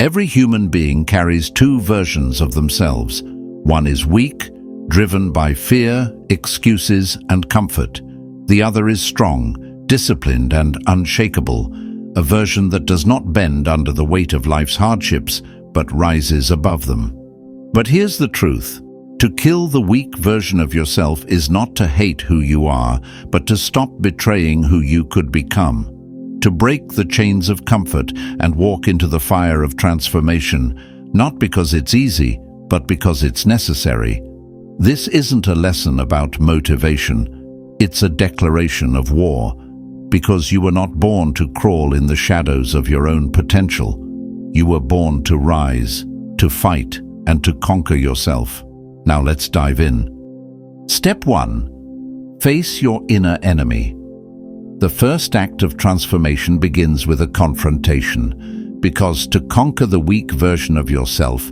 Every human being carries two versions of themselves. One is weak, driven by fear, excuses, and comfort. The other is strong, disciplined, and unshakable, a version that does not bend under the weight of life's hardships, but rises above them. But here's the truth. To kill the weak version of yourself is not to hate who you are, but to stop betraying who you could become. To break the chains of comfort and walk into the fire of transformation, not because it's easy, but because it's necessary. This isn't a lesson about motivation. It's a declaration of war, because you were not born to crawl in the shadows of your own potential. You were born to rise, to fight, and to conquer yourself. Now let's dive in. Step 1. Face your inner enemy. The first act of transformation begins with a confrontation, because to conquer the weak version of yourself,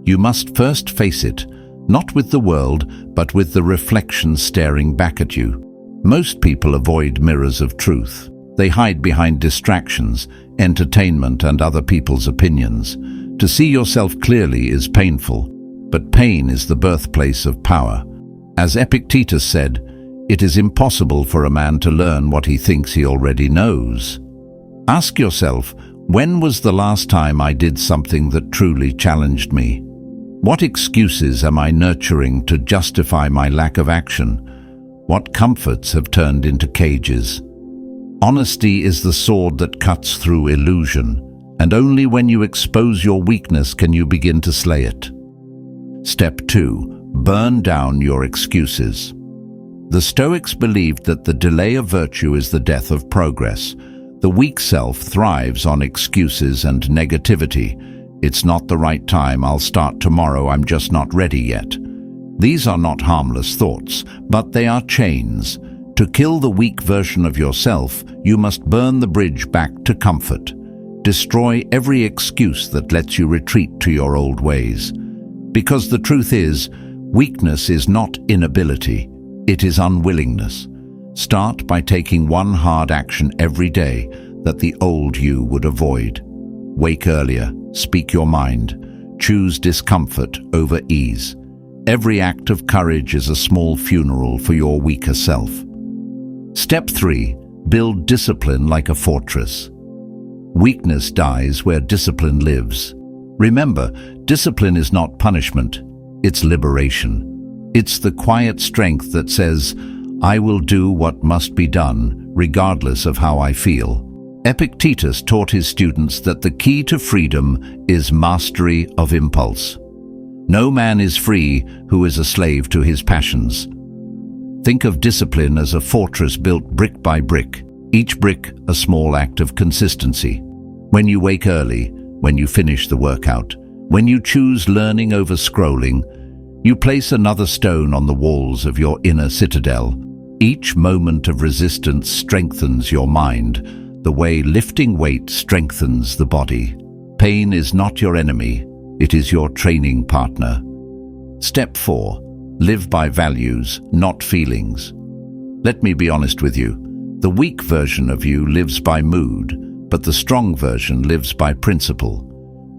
you must first face it, not with the world, but with the reflection staring back at you. Most people avoid mirrors of truth. They hide behind distractions, entertainment, and other people's opinions. To see yourself clearly is painful, but pain is the birthplace of power. As Epictetus said, it is impossible for a man to learn what he thinks he already knows. Ask yourself, when was the last time I did something that truly challenged me? What excuses am I nurturing to justify my lack of action? What comforts have turned into cages? Honesty is the sword that cuts through illusion, and only when you expose your weakness can you begin to slay it. Step 2. Burn down your excuses. The Stoics believed that the delay of virtue is the death of progress. The weak self thrives on excuses and negativity. It's not the right time, I'll start tomorrow, I'm just not ready yet. These are not harmless thoughts, but they are chains. To kill the weak version of yourself, you must burn the bridge back to comfort. Destroy every excuse that lets you retreat to your old ways. Because the truth is, weakness is not inability, it is unwillingness. Start by taking one hard action every day that the old you would avoid. Wake earlier, speak your mind, choose discomfort over ease. Every act of courage is a small funeral for your weaker self. Step 3. Build discipline like a fortress. Weakness dies where discipline lives. Remember, discipline is not punishment, it's liberation. It's the quiet strength that says, I will do what must be done, regardless of how I feel. Epictetus taught his students that the key to freedom is mastery of impulse. No man is free who is a slave to his passions. Think of discipline as a fortress built brick by brick, each brick a small act of consistency. When you wake early, when you finish the workout, when you choose learning over scrolling, you place another stone on the walls of your inner citadel. Each moment of resistance strengthens your mind, the way lifting weight strengthens the body. Pain is not your enemy, it is your training partner. Step 4. Live by values, not feelings. Let me be honest with you. The weak version of you lives by mood, but the strong version lives by principle.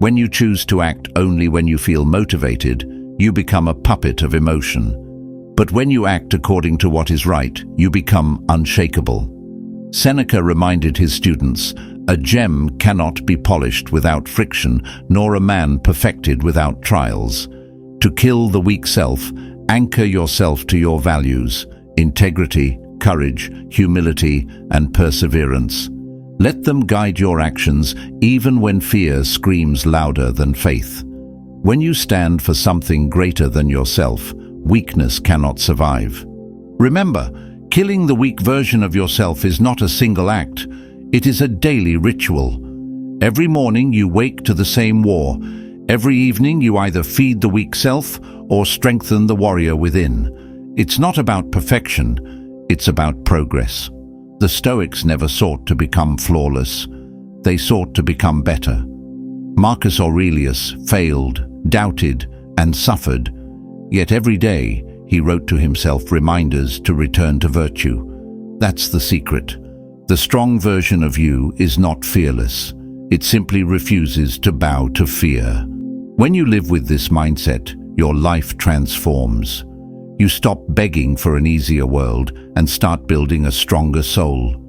When you choose to act only when you feel motivated, you become a puppet of emotion. But when you act according to what is right, you become unshakable. Seneca reminded his students, a gem cannot be polished without friction, nor a man perfected without trials. To kill the weak self, anchor yourself to your values, integrity, courage, humility, and perseverance. Let them guide your actions even when fear screams louder than faith. When you stand for something greater than yourself, weakness cannot survive. Remember, killing the weak version of yourself is not a single act. It is a daily ritual. Every morning you wake to the same war. Every evening you either feed the weak self or strengthen the warrior within. It's not about perfection, it's about progress. The Stoics never sought to become flawless. They sought to become better. Marcus Aurelius failed, doubted, and suffered. Yet every day he wrote to himself reminders to return to virtue. That's the secret. The strong version of you is not fearless. It simply refuses to bow to fear. When you live with this mindset, your life transforms. You stop begging for an easier world and start building a stronger soul.